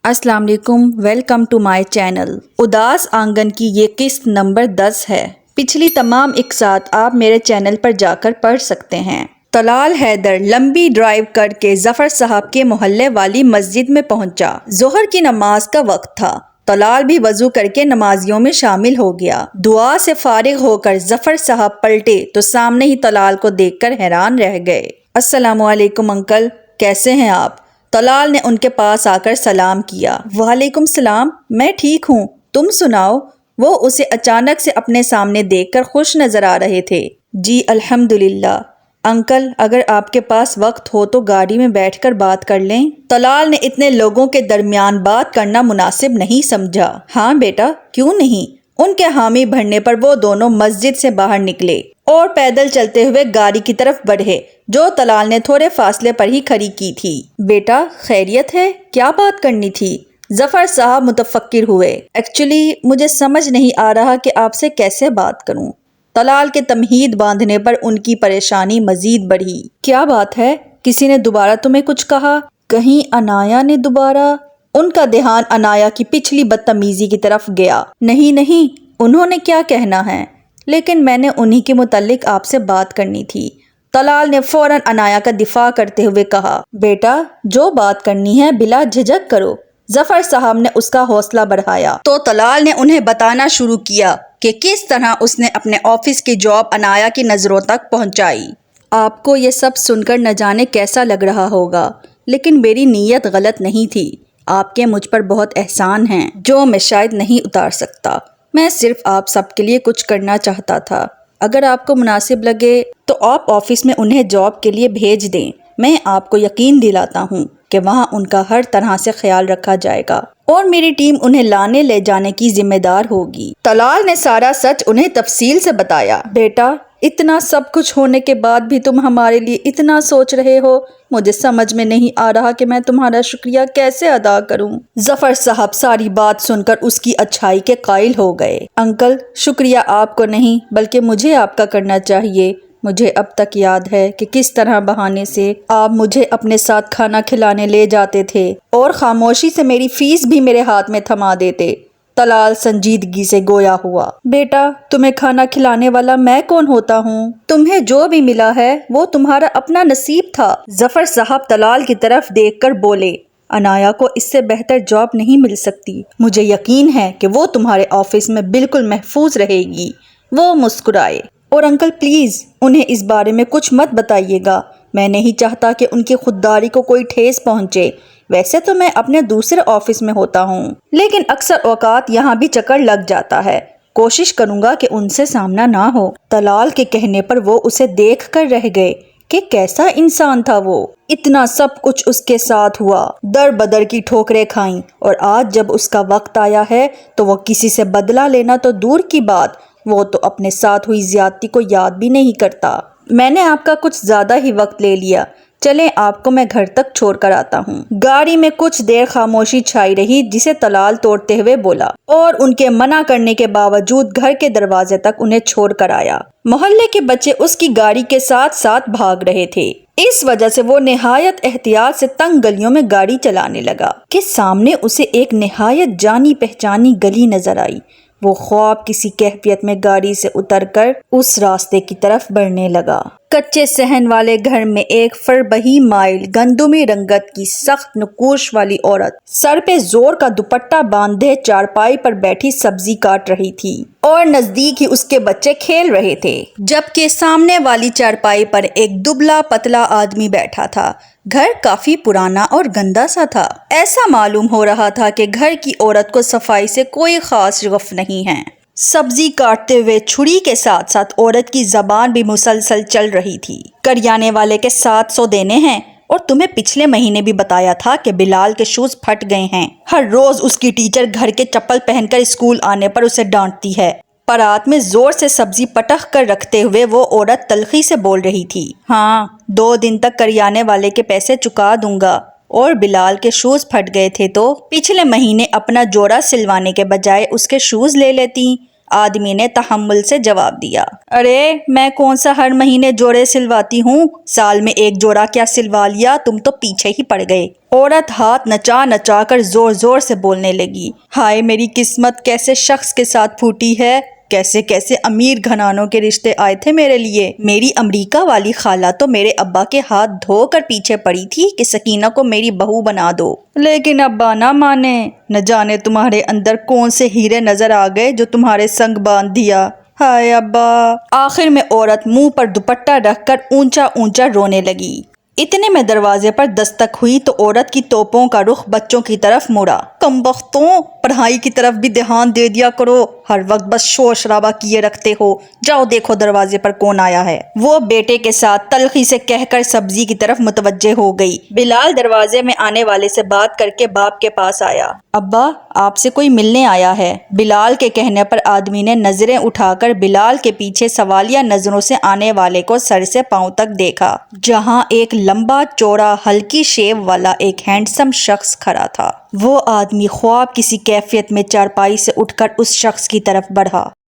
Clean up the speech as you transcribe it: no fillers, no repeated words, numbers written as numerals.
अस्सलाम वालेकुम, welcome to my channel. उदास आंगन की ये किस्त नंबर 10 है। पिछली तमाम इकसात आप मेरे चैनल पर जाकर पढ़ सकते हैं। तलाल हैदर लंबी ड्राइव करके जफर साहब के मोहल्ले वाली मस्जिद में पहुंचा। जोहर की नमाज का वक्त था। तलाल भी वजू करके नमाजियों में शामिल हो गया। दुआ से फारिग होकर जफर साहब पलटे तो सामने ही तलाल को देखकर हैरान रह गए। अस्सलामु अलैकुम अंकल, कैसे हैं आप? तलाल ने उनके पास आकर सलाम किया। वालेकुम सलाम, मैं ठीक हूँ, तुम सुनाओ? वो उसे अचानक से अपने सामने देखकर खुश नजर आ रहे थे। जी अल्हम्दुलिल्लाह। अंकल, अगर आपके पास वक्त हो तो गाड़ी में बैठकर बात कर लें। तलाल ने इतने लोगों के दरमियान बात करना मुनासिब नहीं समझा। हाँ बेटा, क्यों नहीं। उनके हामी भरने पर वो दोनों मस्जिद से बाहर निकले और पैदल चलते हुए गाड़ी की तरफ बढ़े जो तलाल ने थोड़े फासले पर ही खड़ी की थी। बेटा खैरियत है, क्या बात करनी थी? जफर साहब मुतफक्किर हुए। एक्चुअली मुझे समझ नहीं आ रहा कि आपसे कैसे बात करूं। तलाल के तमहीद बांधने पर उनकी परेशानी मजीद बढ़ी। क्या बात है, किसी ने दोबारा तुम्हें कुछ कहा? कहीं अनाया ने दोबारा? उनका ध्यान अनाया की पिछली बदतमीजी की तरफ गया। नहीं नहीं, उन्होंने क्या कहना है, लेकिन मैंने उन्हीं के मुतालिक आपसे बात करनी थी। तलाल ने फौरन अनाया का दिफा करते हुए कहा। बेटा, जो बात करनी है बिला झिझक करो। जफर साहब ने उसका हौसला बढ़ाया तो तलाल ने उन्हें बताना शुरू किया कि किस तरह उसने अपने ऑफिस की जॉब अनाया की नजरों तक पहुंचाई। आपको ये सब सुनकर न जाने कैसा लग रहा होगा, लेकिन मेरी नीयत गलत नहीं थी। आपके मुझ पर बहुत एहसान हैं जो मैं शायद नहीं उतार सकता। मैं सिर्फ आप सबके लिए कुछ करना चाहता था। अगर आपको मुनासिब लगे तो आप ऑफिस में उन्हें जॉब के लिए भेज दें। मैं आपको यकीन दिलाता हूँ कि वहाँ उनका हर तरह से ख्याल रखा जाएगा और मेरी टीम उन्हें लाने ले जाने की जिम्मेदार होगी। तलाल ने सारा सच उन्हें तफसील से बताया। बेटा, इतना सब कुछ होने के बाद भी तुम हमारे लिए इतना सोच रहे हो, मुझे समझ में नहीं आ रहा कि मैं तुम्हारा शुक्रिया कैसे अदा करूं। जफर साहब सारी बात सुनकर उसकी अच्छाई के कायल हो गए। अंकल, शुक्रिया आपको नहीं बल्कि मुझे आपका करना चाहिए। मुझे अब तक याद है कि किस तरह बहाने से आप मुझे अपने साथ खाना खिलाने ले जाते थे और खामोशी से मेरी फीस भी मेरे हाथ में थमा देते। तलाल संजीदगी से गोया हुआ। बेटा, तुम्हें खाना खिलाने वाला मैं कौन होता हूँ? तुम्हें जो भी मिला है वो तुम्हारा अपना नसीब था। जफर साहब तलाल की तरफ देखकर बोले। अनाया को इससे बेहतर जॉब नहीं मिल सकती। मुझे यकीन है कि वो तुम्हारे ऑफिस में बिल्कुल महफूज रहेगी। वो मुस्कुराए। और अंकल प्लीज उन्हें इस बारे में कुछ मत बताइएगा। मैं नहीं चाहता कि उनकी खुददारी को कोई ठेस पहुंचे। वैसे तो मैं अपने दूसरे ऑफिस में होता हूँ, लेकिन अक्सर औकात यहाँ भी चक्कर लग जाता है। कोशिश करूंगा कि उनसे सामना ना हो। तलाल के कहने पर वो उसे देख कर रह गए कि कैसा इंसान था वो। इतना सब कुछ उसके साथ हुआ, दर बदर की ठोकरें खाईं, और आज जब उसका वक्त आया है तो वो किसी से बदला लेना तो दूर की बात, वो तो अपने साथ हुई ज्यादती को याद भी नहीं करता। मैंने आपका कुछ ज्यादा ही वक्त ले लिया, चलें आपको मैं घर तक छोड़ कर आता हूँ। गाड़ी में कुछ देर खामोशी छाई रही जिसे तलाल तोड़ते हुए बोला और उनके मना करने के बावजूद घर के दरवाजे तक उन्हें छोड़ कर आया। मोहल्ले के बच्चे उसकी गाड़ी के साथ साथ भाग रहे थे। इस वजह से वो निहायत एहतियात से तंग गलियों में गाड़ी चलाने लगा कि सामने उसे एक निहायत जानी पहचानी गली नजर आई। वो ख्वाब किसी कैफियत में गाड़ी से उतरकर उस रास्ते की तरफ बढ़ने लगा। कच्चे सहन वाले घर में एक फरबही माइल गंदुमी रंगत की सख्त नकूश वाली औरत सर पे जोर का दुपट्टा बांधे चारपाई पर बैठी सब्जी काट रही थी और नजदीक ही उसके बच्चे खेल रहे थे, जबकि सामने वाली चारपाई पर एक दुबला पतला आदमी बैठा था। घर काफी पुराना और गंदा सा था। ऐसा मालूम हो रहा था कि घर की औरत को सफाई से कोई खास शगफ नहीं है। सब्जी काटते हुए छुरी के साथ साथ औरत की जबान भी मुसलसल चल रही थी। करियाने वाले के 700 देने हैं और तुम्हें पिछले महीने भी बताया था कि बिलाल के शूज फट गए हैं। हर रोज उसकी टीचर घर के चप्पल पहनकर स्कूल आने पर उसे डांटती है। परात में जोर से सब्जी पटक कर रखते हुए वो औरत तल्खी से बोल रही थी। हाँ, 2 दिन तक करियाने वाले के पैसे चुका दूंगा। और बिलाल के शूज फट गए थे तो पिछले महीने अपना जोड़ा सिलवाने के बजाय उसके शूज ले लेती। آدمی نے تحمل سے جواب دیا۔ ارے میں کون سا ہر مہینے جوڑے سلواتی ہوں، سال میں ایک جوڑا کیا سلوا لیا، تم تو پیچھے ہی پڑ گئے۔ عورت ہاتھ نچا نچا کر زور زور سے بولنے لگی۔ ہائے میری قسمت کیسے شخص کے ساتھ پھوٹی ہے، کیسے کیسے امیر گھرانوں کے رشتے آئے تھے میرے لیے۔ میری امریکہ والی خالہ تو میرے ابا کے ہاتھ دھو کر پیچھے پڑی تھی کہ سکینہ کو میری بہو بنا دو، لیکن ابا نہ مانے۔ نہ جانے تمہارے اندر کون سے ہیرے نظر آ گئے جو تمہارے سنگ باندھ دیا۔ ہائے ابا۔ آخر میں عورت منہ پر دوپٹہ رکھ کر اونچا اونچا رونے لگی۔ اتنے میں دروازے پر دستک ہوئی تو عورت کی توپوں کا رخ بچوں کی طرف مڑا۔ کم بختوں، پڑھائی کی طرف بھی دھیان دے دیا کرو، ہر وقت بس شور شرابہ کیے رکھتے ہو، جاؤ دیکھو دروازے پر کون آیا ہے۔ وہ بیٹے کے ساتھ تلخی سے کہہ کر سبزی کی طرف متوجہ ہو گئی۔ بلال دروازے میں آنے والے سے بات کر کے باپ کے پاس آیا۔ ابا آپ سے کوئی ملنے آیا ہے۔ بلال کے کہنے پر آدمی نے نظریں اٹھا کر بلال کے پیچھے سوالیہ نظروں سے آنے والے کو سر سے پاؤں تک دیکھا، جہاں ایک لمبا چوڑا ہلکی شیو والا ایک ہینڈسم شخص کھڑا تھا۔ وہ آدمی خواب کسی کیفیت میں چارپائی سے اٹھ کر اس شخص کی طرف بڑھا۔